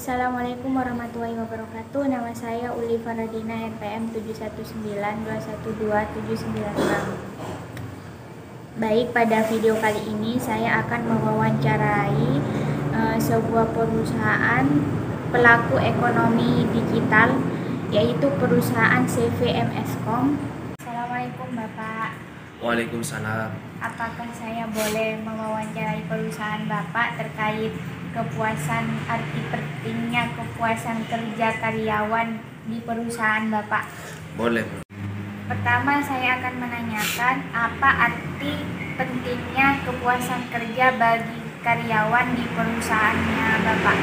Assalamualaikum warahmatullahi wabarakatuh. Nama saya Uli Faradina, NPM 719212796. Baik, pada video kali ini saya akan mewawancarai sebuah perusahaan pelaku ekonomi digital, yaitu perusahaan CVMScom. Assalamualaikum Bapak. Waalaikumsalam. Apakah saya boleh mewawancarai perusahaan Bapak terkait arti pentingnya kepuasan kerja karyawan di perusahaan Bapak? Boleh. Pertama, saya akan menanyakan apa arti pentingnya kepuasan kerja bagi karyawan di perusahaannya Bapak?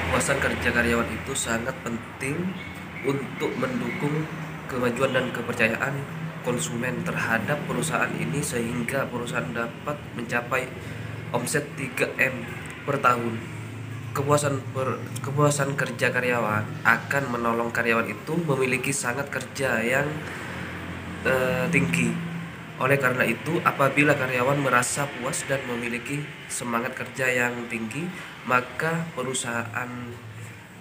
Kepuasan kerja karyawan itu sangat penting untuk mendukung kemajuan dan kepercayaan konsumen terhadap perusahaan ini, sehingga perusahaan dapat mencapai omset 3M per tahun. Kepuasan kerja karyawan akan menolong karyawan itu memiliki semangat kerja yang tinggi. Oleh karena itu, apabila karyawan merasa puas dan memiliki semangat kerja yang tinggi, maka perusahaan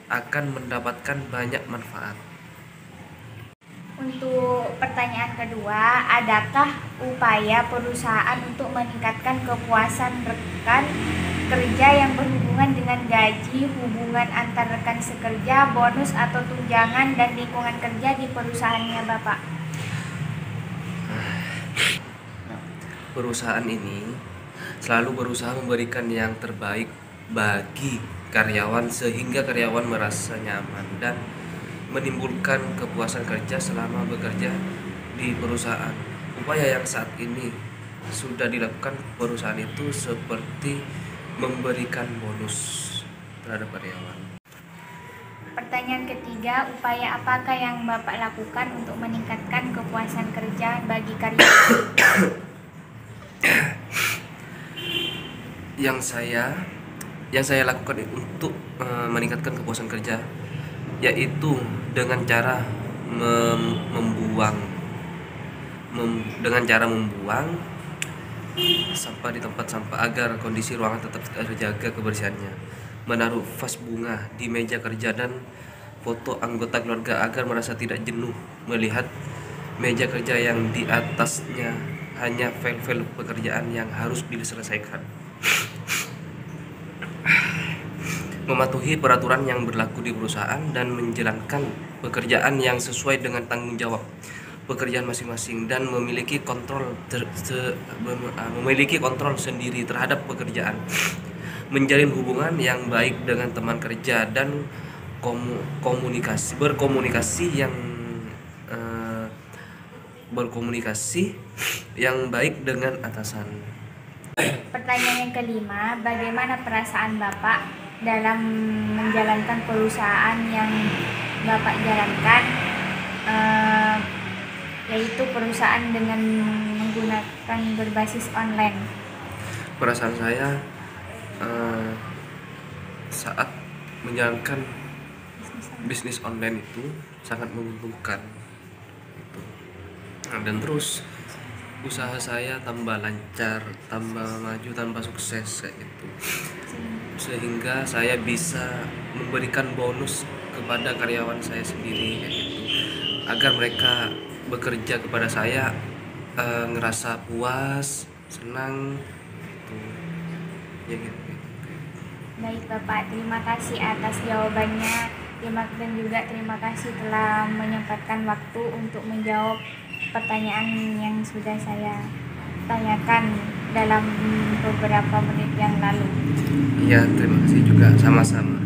akan mendapatkan banyak manfaat. Untuk pertanyaan kedua, adakah upaya perusahaan untuk meningkatkan kepuasan rekan kerja yang berhubungan dengan gaji, hubungan antar rekan sekerja, bonus atau tunjangan, dan lingkungan kerja di perusahaannya Bapak? Perusahaan ini selalu berusaha memberikan yang terbaik bagi karyawan, sehingga karyawan merasa nyaman dan menimbulkan kepuasan kerja selama bekerja di perusahaan. Upaya yang saat ini sudah dilakukan perusahaan itu seperti memberikan bonus terhadap karyawan. Pertanyaan ketiga, upaya apakah yang Bapak lakukan untuk meningkatkan kepuasan kerja bagi karyawan? Yang saya lakukan untuk meningkatkan kepuasan kerja yaitu dengan cara membuang sampah di tempat sampah agar kondisi ruangan tetap terjaga kebersihannya, menaruh vas bunga di meja kerja dan foto anggota keluarga agar merasa tidak jenuh melihat meja kerja yang di atasnya hanya file-file pekerjaan yang harus diselesaikan. Mematuhi peraturan yang berlaku di perusahaan dan menjalankan pekerjaan yang sesuai dengan tanggung jawab pekerjaan masing-masing, dan memiliki kontrol sendiri terhadap pekerjaan. Menjalin hubungan yang baik dengan teman kerja dan berkomunikasi yang baik dengan atasan. Pertanyaan yang kelima, bagaimana perasaan Bapak dalam menjalankan perusahaan yang Bapak jalankan, yaitu perusahaan dengan menggunakan berbasis online? Perasaan saya saat menjalankan bisnis online itu sangat menguntungkan gitu. Dan terus usaha saya tambah lancar, tambah maju, tambah sukses kayak gitu, sehingga saya bisa memberikan bonus kepada karyawan saya sendiri kayak gitu, agar mereka bekerja kepada saya ngerasa puas, senang gitu. Ya gitu. Baik Bapak, terima kasih atas jawabannya. Terima kasih telah menyempatkan waktu untuk menjawab pertanyaan yang sudah saya tanyakan dalam beberapa menit yang lalu. Iya, terima kasih juga, sama-sama.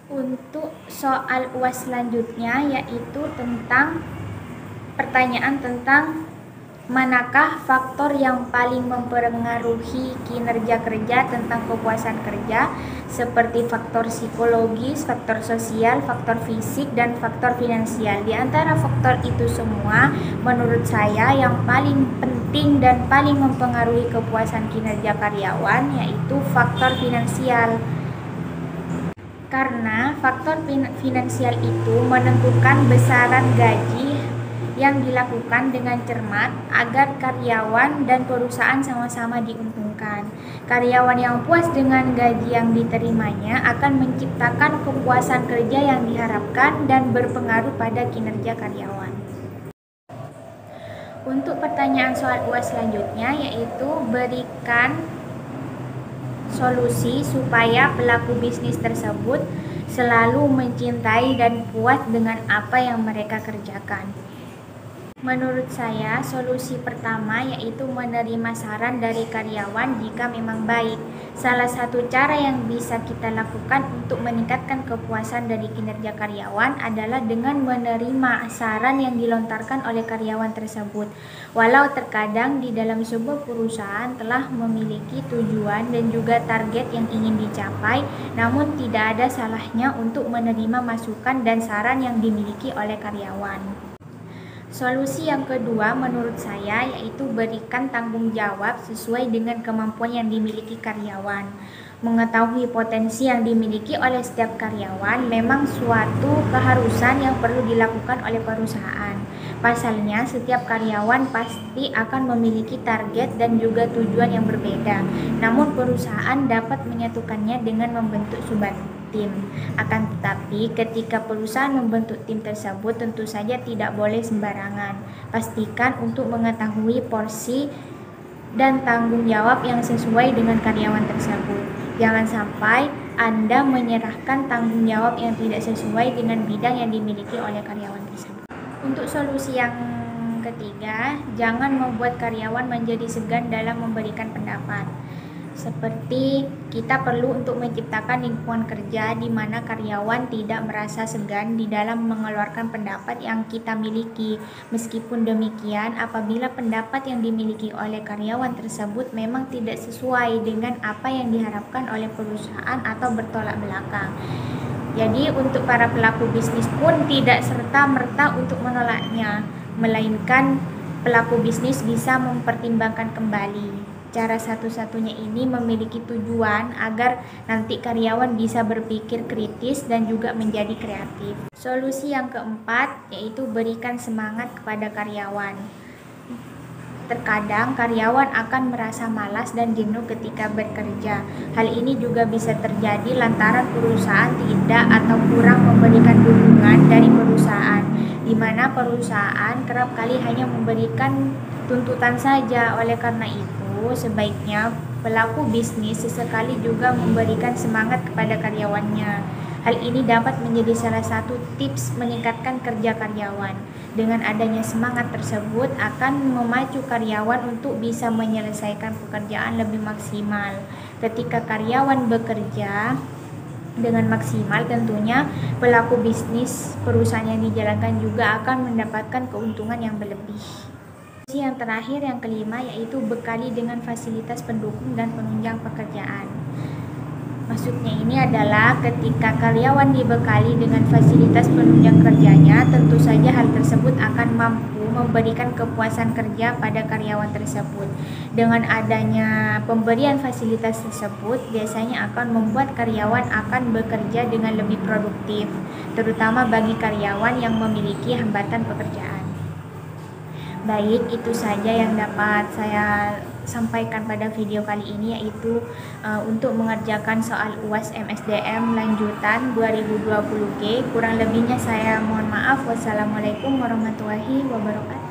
Untuk soal UAS selanjutnya, yaitu tentang pertanyaan tentang Manakah faktor yang paling mempengaruhi kinerja kerja tentang kepuasan kerja, seperti faktor psikologis, faktor sosial, faktor fisik, dan faktor finansial? Di antara faktor itu semua, menurut saya yang paling penting dan paling mempengaruhi kepuasan kinerja karyawan yaitu faktor finansial. Karena faktor finansial itu menentukan besaran gaji yang dilakukan dengan cermat agar karyawan dan perusahaan sama-sama diuntungkan. Karyawan yang puas dengan gaji yang diterimanya akan menciptakan kepuasan kerja yang diharapkan dan berpengaruh pada kinerja karyawan. Untuk pertanyaan soal UAS selanjutnya, yaitu berikan solusi supaya pelaku bisnis tersebut selalu mencintai dan puas dengan apa yang mereka kerjakan. Menurut saya, solusi pertama yaitu menerima saran dari karyawan jika memang baik. Salah satu cara yang bisa kita lakukan untuk meningkatkan kepuasan dari kinerja karyawan adalah dengan menerima saran yang dilontarkan oleh karyawan tersebut. Walau terkadang di dalam sebuah perusahaan telah memiliki tujuan dan juga target yang ingin dicapai, namun tidak ada salahnya untuk menerima masukan dan saran yang dimiliki oleh karyawan. Solusi yang kedua menurut saya yaitu berikan tanggung jawab sesuai dengan kemampuan yang dimiliki karyawan. Mengetahui potensi yang dimiliki oleh setiap karyawan memang suatu keharusan yang perlu dilakukan oleh perusahaan. Pasalnya, setiap karyawan pasti akan memiliki target dan juga tujuan yang berbeda. Namun perusahaan dapat menyatukannya dengan membentuk subtim. Akan tetapi, ketika perusahaan membentuk tim tersebut tentu saja tidak boleh sembarangan. Pastikan untuk mengetahui porsi dan tanggung jawab yang sesuai dengan karyawan tersebut. Jangan sampai Anda menyerahkan tanggung jawab yang tidak sesuai dengan bidang yang dimiliki oleh karyawan tersebut. Untuk solusi yang ketiga, jangan membuat karyawan menjadi segan dalam memberikan pendapat. Seperti kita perlu untuk menciptakan lingkungan kerja di mana karyawan tidak merasa segan di dalam mengeluarkan pendapat yang kita miliki. Meskipun demikian, apabila pendapat yang dimiliki oleh karyawan tersebut memang tidak sesuai dengan apa yang diharapkan oleh perusahaan atau bertolak belakang. Jadi untuk para pelaku bisnis pun tidak serta-merta untuk menolaknya, melainkan pelaku bisnis bisa mempertimbangkan kembali. Cara satu-satunya ini memiliki tujuan agar nanti karyawan bisa berpikir kritis dan juga menjadi kreatif. Solusi yang keempat yaitu berikan semangat kepada karyawan. Terkadang karyawan akan merasa malas dan jenuh ketika bekerja. Hal ini juga bisa terjadi lantaran perusahaan tidak atau kurang memberikan dukungan dari perusahaan, di mana perusahaan kerap kali hanya memberikan tuntutan saja. Oleh karena itu, sebaiknya pelaku bisnis sesekali juga memberikan semangat kepada karyawannya. Hal ini dapat menjadi salah satu tips meningkatkan kerja karyawan. Dengan adanya semangat tersebut akan memacu karyawan untuk bisa menyelesaikan pekerjaan lebih maksimal. Ketika karyawan bekerja dengan maksimal, tentunya pelaku bisnis perusahaan yang dijalankan juga akan mendapatkan keuntungan yang berlebih. Yang terakhir, yang kelima, yaitu bekali dengan fasilitas pendukung dan penunjang pekerjaan. Maksudnya ini adalah ketika karyawan dibekali dengan fasilitas penunjang kerjanya, tentu saja hal tersebut akan mampu memberikan kepuasan kerja pada karyawan tersebut. Dengan adanya pemberian fasilitas tersebut, biasanya akan membuat karyawan akan bekerja dengan lebih produktif, terutama bagi karyawan yang memiliki hambatan pekerjaan. Baik, itu saja yang dapat saya sampaikan pada video kali ini, yaitu untuk mengerjakan soal UAS MSDM lanjutan 2020G. Kurang lebihnya saya mohon maaf. Wassalamualaikum warahmatullahi wabarakatuh.